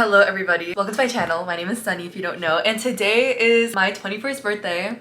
Hello everybody, welcome to my channel. My name is Sunny if you don't know, and today is my 21st birthday.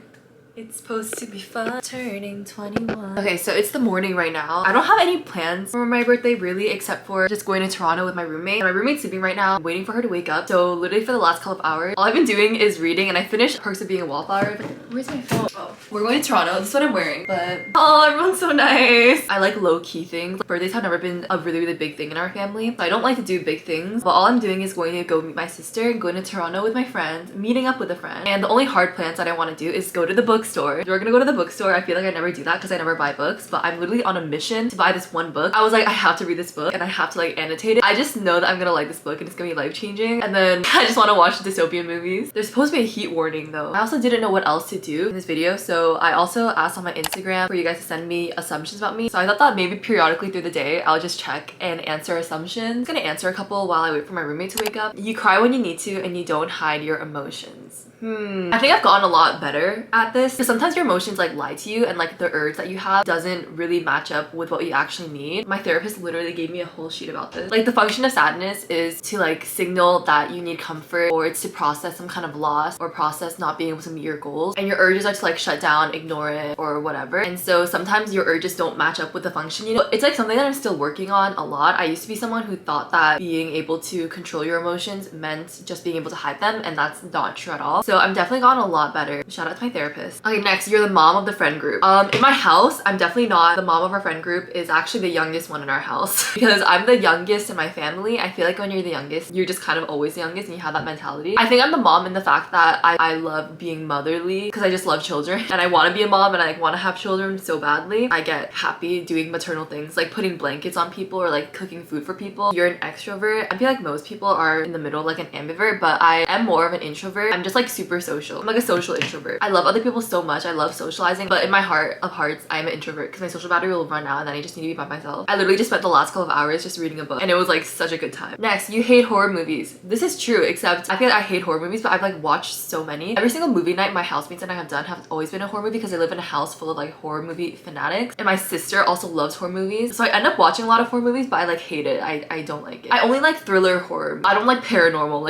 It's supposed to be fun, turning 21. Okay, so it's the morning right now. I don't have any plans for my birthday really, except for just going to Toronto with my roommate. My roommate's sleeping right now. I'm waiting for her to wake up. So literally for the last couple of hours, all I've been doing is reading, and I finished Perks of Being a Wallflower. Where's my phone? Oh, we're going to Toronto. This is what I'm wearing, but oh, everyone's so nice. I like low-key things. Birthdays have never been a really big thing in our family, so I don't like to do big things, but all I'm doing is going to go meet my sister and going to Toronto with my friend, meeting up with a friend. And the only hard plans that I want to do is go to the bookstore. We're gonna go to the bookstore. I feel like I never do that because I never buy books, but I'm literally on a mission to buy this one book. I was like, I have to read this book and I have to like annotate it. I just know that I'm gonna like this book and it's gonna be life-changing, and then I just want to watch dystopian movies. There's supposed to be a heat warning though. I also didn't know what else to do in this video, so I also asked on my Instagram for you guys to send me assumptions about me. So I thought that maybe periodically through the day I'll just check and answer assumptions. I'm gonna answer a couple while I wait for my roommate to wake up. You cry when you need to and you don't hide your emotions. I think I've gotten a lot better at this, because sometimes your emotions like lie to you and like the urge that you have doesn't really match up with what you actually need. My therapist literally gave me a whole sheet about this. Like the function of sadness is to like signal that you need comfort, or it's to process some kind of loss or process not being able to meet your goals, and your urges are to like shut down, ignore it, or whatever. And so sometimes your urges don't match up with the function, you know. It's like something that I'm still working on a lot. I used to be someone who thought that being able to control your emotions meant just being able to hide them, and that's not true at all. So I'm definitely gotten a lot better. Shout out to my therapist. Okay, next, you're the mom of the friend group. In my house, I'm definitely not. The mom of our friend group is actually the youngest one in our house because I'm the youngest in my family. I feel like when you're the youngest, you're just kind of always the youngest and you have that mentality. I think I'm the mom in the fact that I love being motherly because I just love children and I want to be a mom and I want to have children so badly. I get happy doing maternal things like putting blankets on people or like cooking food for people. You're an extrovert. I feel like most people are in the middle, like an ambivert, but I am more of an introvert. I'm just like super social. I'm like a social introvert. I love other people so much. I love socializing, but in my heart of hearts, I'm an introvert because my social battery will run out and then I just need to be by myself. I literally just spent the last couple of hours just reading a book and it was like such a good time. Next, you hate horror movies. This is true, except I feel like I hate horror movies, but I've like watched so many. Every single movie night my housemates and I have done have always been a horror movie because I live in a house full of like horror movie fanatics, and my sister also loves horror movies. So I end up watching a lot of horror movies, but I like hate it. I don't like it. I only like thriller horror. I don't like paranormal,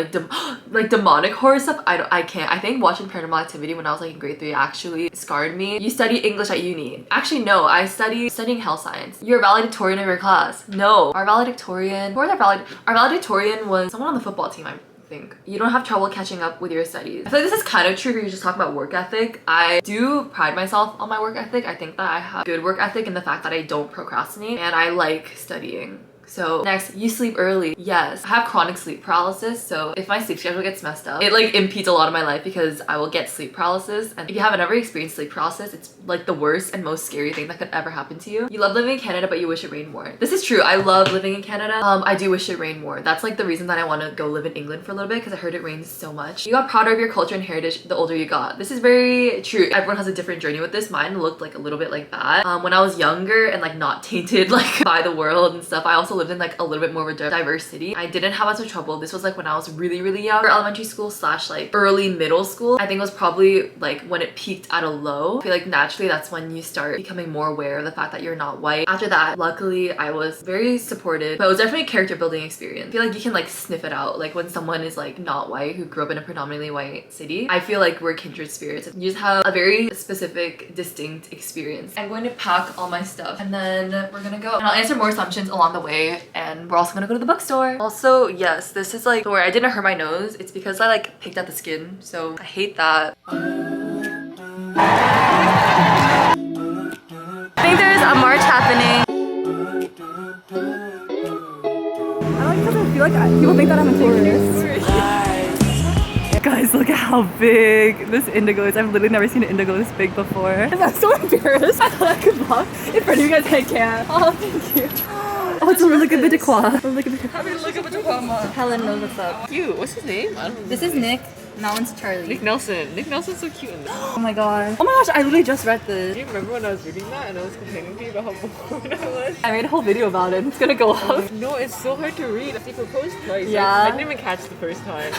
like demonic horror stuff. I can't. I think watching Paranormal Activity when I was like in grade 3 actually scarred me. You study English at uni. Actually no, I studying health science. You're a valedictorian of your class. No, our valedictorian, our valedictorian was someone on the football team, I think. You don't have trouble catching up with your studies. I feel like this is kind of true if you just talk about work ethic. I do pride myself on my work ethic. I think that I have good work ethic in the fact that I don't procrastinate and I like studying. So next, you sleep early. Yes, I have chronic sleep paralysis, so if my sleep schedule gets messed up, it like impedes a lot of my life because I will get sleep paralysis. And if you haven't ever experienced sleep paralysis, it's like the worst and most scary thing that could ever happen to you. You love living in Canada, but you wish it rained more. This is true. I love living in Canada. I do wish it rained more. That's like the reason that I want to go live in England for a little bit, because I heard it rains so much. You got prouder of your culture and heritage the older you got. This is very true. Everyone has a different journey with this. Mine looked like a little bit like that. When I was younger and like not tainted like by the world and stuff, I also lived in like a little bit more of a diverse city. I didn't have as much trouble. This was like when I was really young, for elementary school slash like early middle school. I think it was probably like when it peaked at a low. I feel like naturally that's when you start becoming more aware of the fact that you're not white. After that, luckily I was very supported, but it was definitely a character building experience. I feel like you can like sniff it out, like when someone is like not white who grew up in a predominantly white city. I feel like we're kindred spirits. You just have a very specific, distinct experience. I'm going to pack all my stuff and then we're gonna go, and I'll answer more assumptions along the way, and we're also gonna go to the bookstore. Also, yes, this is like where I didn't hurt my nose. It's because I like picked at the skin, so I hate that. I think there's a march happening. I like because I feel like people think that I'm a tourist. Guys, look at how big this indigo is. I've literally never seen an indigo this big before. I'm so embarrassed. I could vlog in front of you guys. I can't. Oh, thank you. Oh, it's a really good bit of qua. Helen knows what's up. Cute. What's his name? I don't know. This is Nick. And that one's Charlie. Nick Nelson. Nick Nelson's so cute in this. Oh my god. Oh my gosh, I literally just read this. Do you remember when I was reading that and I was complaining to you about how bored I was? I made a whole video about it. It's gonna go up. No, it's so hard to read. He proposed twice. Yeah. I didn't even catch the first time.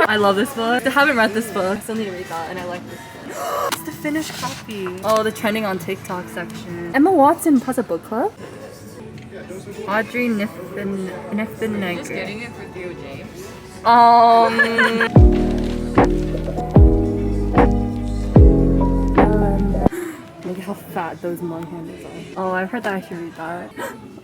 I love this book. I haven't read this book. I still need to read that, and I like this book. It's the finished copy. Oh, the trending on TikTok section. Emma Watson has a book club? Audrey Just getting it for Theo James. Look at how fat those mug handles are. Oh, I've heard that I should read that.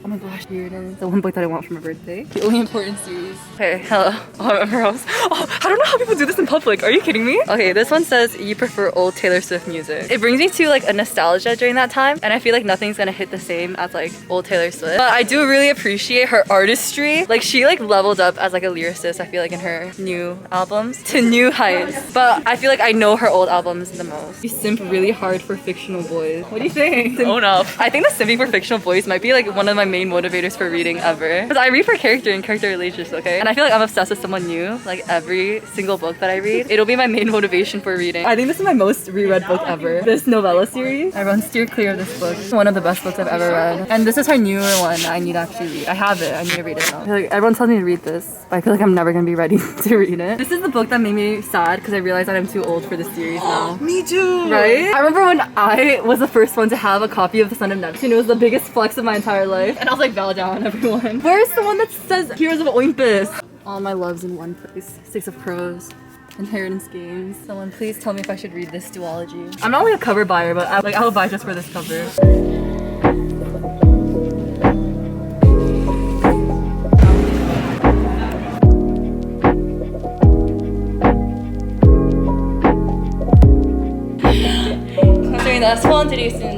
Oh my gosh, here it is. The one book that I want for my birthday. The only important series. Okay, hello. Oh, I'm at her house. Oh, I don't know how people do this in public. Are you kidding me? Okay, this one says you prefer old Taylor Swift music. It brings me to like a nostalgia during that time, and I feel like nothing's gonna hit the same as like old Taylor Swift. But I do really appreciate her artistry. Like she like leveled up as like a lyricist, I feel like in her new albums to new heights. But I feel like I know her old albums the most. You simp really hard for fictional boys. What do you think? Own up. I think the simping for fictional boys might be like one of my main motivators for reading ever. Because I read for character and character relationships, okay? And I feel like I'm obsessed with someone new. Like every single book that I read, it'll be my main motivation for reading. I think this is my most reread book ever. This novella series. Everyone steer clear of this book. It's one of the best books I've ever read. And this is her newer one that I need to actually read. I have it. I need to read it now. I feel like everyone tells me to read this, but I feel like I'm never gonna be ready to read it. This is the book that made me sad because I realized that I'm too old for this series now. Me too. Right? I remember when I was the first one to have a copy of The Son of Neptune. It was the biggest flex of my entire life. And I was like, bow down, everyone. Where's the one that says Heroes of Olympus? All my loves in one place. Six of Crows. Inheritance Games. Someone please tell me if I should read this duology. I'm not only a cover buyer, but I will buy just for this cover. 저희는 소원 드리겠습니다.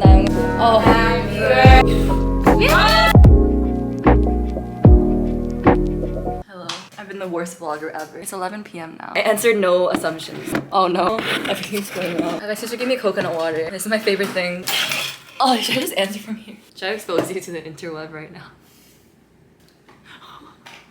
Hello. I've been the worst vlogger ever. It's 11 p.m. now. I answered no assumptions. Oh no. Everything's going wrong. My sister gave me coconut water. This is my favorite thing. Oh, should I just answer from here? Should I expose you to the interweb right now?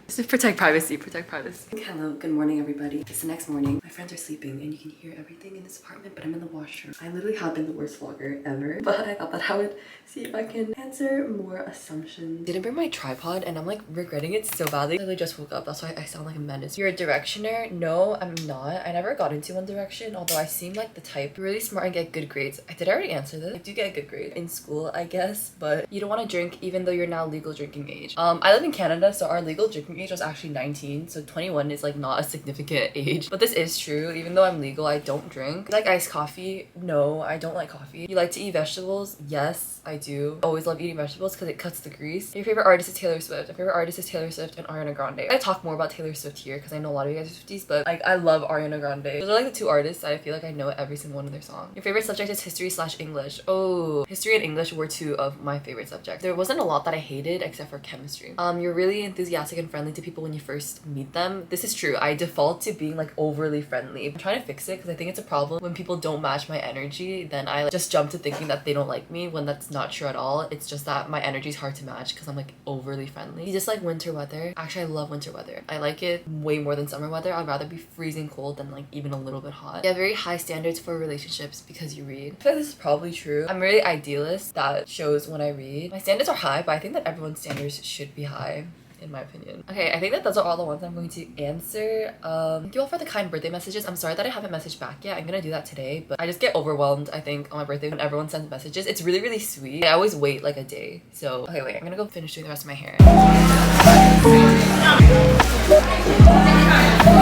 Just protect privacy, protect privacy. Hello, good morning everybody. It's the next morning. My friends are sleeping and you can hear everything in this apartment, but I'm in the washroom. I literally have been the worst vlogger ever, but I thought that I would see if I can answer more assumptions. Didn't bring my tripod and I'm like regretting it so badly. I literally just woke up, that's why I sound like a menace. You're a directioner? No, I'm not. I never got into One Direction, although I seem like the type. You're really smart and get good grades. Did I already answer this? I do get a good grade in school, I guess, but you don't want to drink even though you're now legal drinking age. I live in Canada, so our legal drinking age was actually 19, so 21 is like not a significant age. But this is true. Even though I'm legal, I don't drink. You like iced coffee? No, I don't like coffee. You like to eat vegetables? Yes, I do. Always love eating vegetables because it cuts the grease. Your favorite artist is Taylor Swift. My favorite artist is Taylor Swift and Ariana Grande. I talk more about Taylor Swift here because I know a lot of you guys are Swifties, but like I love Ariana Grande. Those are like the two artists that I feel like I know every single one of their songs. Your favorite subject is history/English. Oh, history and English were two of my favorite subjects. There wasn't a lot that I hated except for chemistry. You're really enthusiastic and friendly to people when you first meet them. This is true. I default to being like overly friendly. I'm trying to fix it because I think it's a problem when people don't match my energy. Then I like, just jump to thinking that they don't like me when that's not true at all. It's just that my energy is hard to match because I'm like overly friendly. You just like winter weather? Actually, I love winter weather. I like it way more than summer weather. I'd rather be freezing cold than like even a little bit hot. You have very high standards for relationships because you read. I feel like this is probably true. I'm really idealist. That shows when I read. My standards are high, but I think that everyone's standards should be high, in my opinion. Okay, I think that those are all the ones I'm going to answer. Thank you all for the kind birthday messages. I'm sorry that I haven't messaged back yet. I'm gonna do that today, but I just get overwhelmed, I think, on my birthday when everyone sends messages. It's really, really sweet. I always wait like a day. So, okay, wait, I'm gonna go finish doing the rest of my hair. But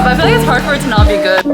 I feel like it's hard for it to not be good.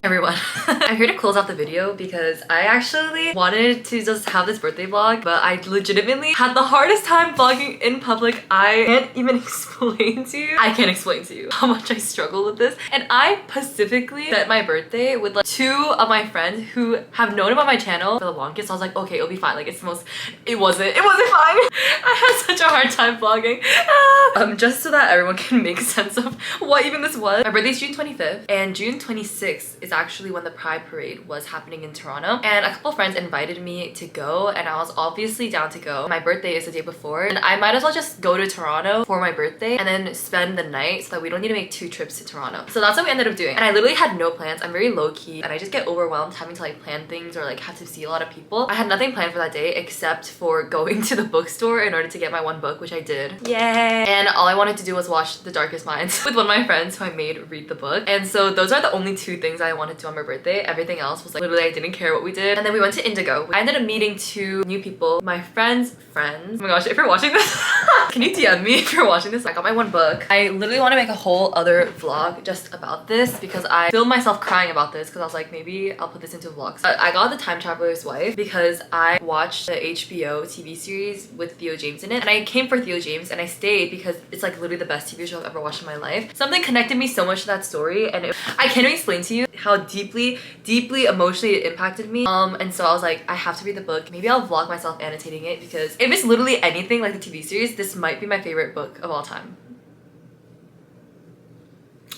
Everyone, I'm here to close out the video because I actually wanted to just have this birthday vlog, but I legitimately had the hardest time vlogging in public. I can't even explain to you. I can't explain to you how much I struggle with this. And I specifically set my birthday with like two of my friends who have known about my channel for the longest. So I was like, okay, it'll be fine. Like it wasn't fine. I had such a hard time vlogging. Just so that everyone can make sense of what even this was. My birthday's June 25th and June 26th is actually when the Pride parade was happening in Toronto, and a couple friends invited me to go, and I was obviously down to go. My birthday is the day before, and I might as well just go to Toronto for my birthday and then spend the night so that we don't need to make 2 trips to Toronto. So that's what we ended up doing, and I literally had no plans. I'm very low-key, and I just get overwhelmed having to like plan things or like have to see a lot of people. I had nothing planned for that day except for going to the bookstore in order to get my one book, which I did. Yay! And all I wanted to do was watch The Darkest Minds with one of my friends who I made read the book. And so those are the only 2 things I wanted to do on my birthday. Everything else was like literally I didn't care what we did. And then we went to Indigo. I ended up meeting 2 new people, my friends' friends. Oh my gosh, if you're watching this, can you DM me if you're watching this? I got my one book. I literally want to make a whole other vlog just about this because I filmed myself crying about this because I was like, maybe I'll put this into vlogs. I got The Time Traveler's Wife because I watched the HBO TV series with Theo James in it, and I came for Theo James and I stayed because it's like literally the best TV show I've ever watched in my life. Something connected me so much to that story, and I can't even explain to you how deeply emotionally it impacted me. And so I was like, I have to read the book. Maybe I'll vlog myself annotating it because if it's literally anything like the TV series, this might be my favorite book of all time.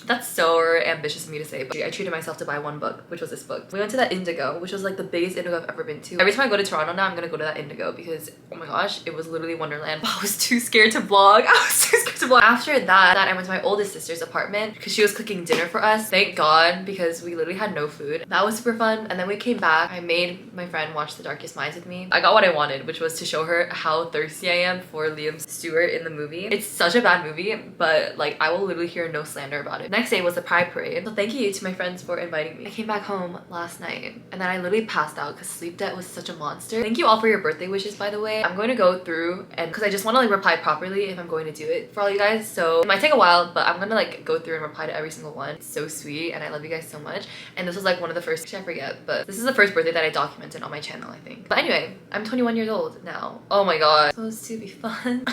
That's so ambitious of me to say, but I treated myself to buy one book, which was this book. We went to that Indigo, which was like the biggest Indigo I've ever been to. Every time I go to Toronto now, I'm gonna go to that Indigo because, oh my gosh, it was literally Wonderland. I was too scared to vlog. I was too scared to vlog. After that, I went to my oldest sister's apartment because she was cooking dinner for us. Thank God, because we literally had no food. That was super fun. And then we came back. I made my friend watch The Darkest Minds with me. I got what I wanted, which was to show her how thirsty I am for Liam Stewart in the movie. It's such a bad movie, but like I will literally hear no slander about it. Next day was the Pride Parade. So thank you to my friends for inviting me. I came back home last night and then I literally passed out because sleep debt was such a monster. Thank you all for your birthday wishes, by the way. I'm going to go through and because I just want to like reply properly if I'm going to do it for all you guys. So it might take a while, but I'm gonna like go through and reply to every single one. It's so sweet and I love you guys so much. And this was like one of the first, actually I forget, but this is the first birthday that I documented on my channel, I think. But anyway, I'm 21 years old now. Oh my god. It's supposed to be fun.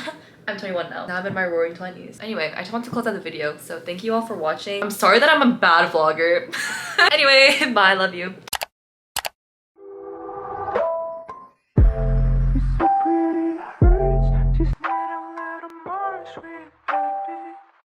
I'm 21 now. Now I'm in my roaring 20s. Anyway, I just want to close out the video. So thank you all for watching. I'm sorry that I'm a bad vlogger. Anyway, bye. Love you.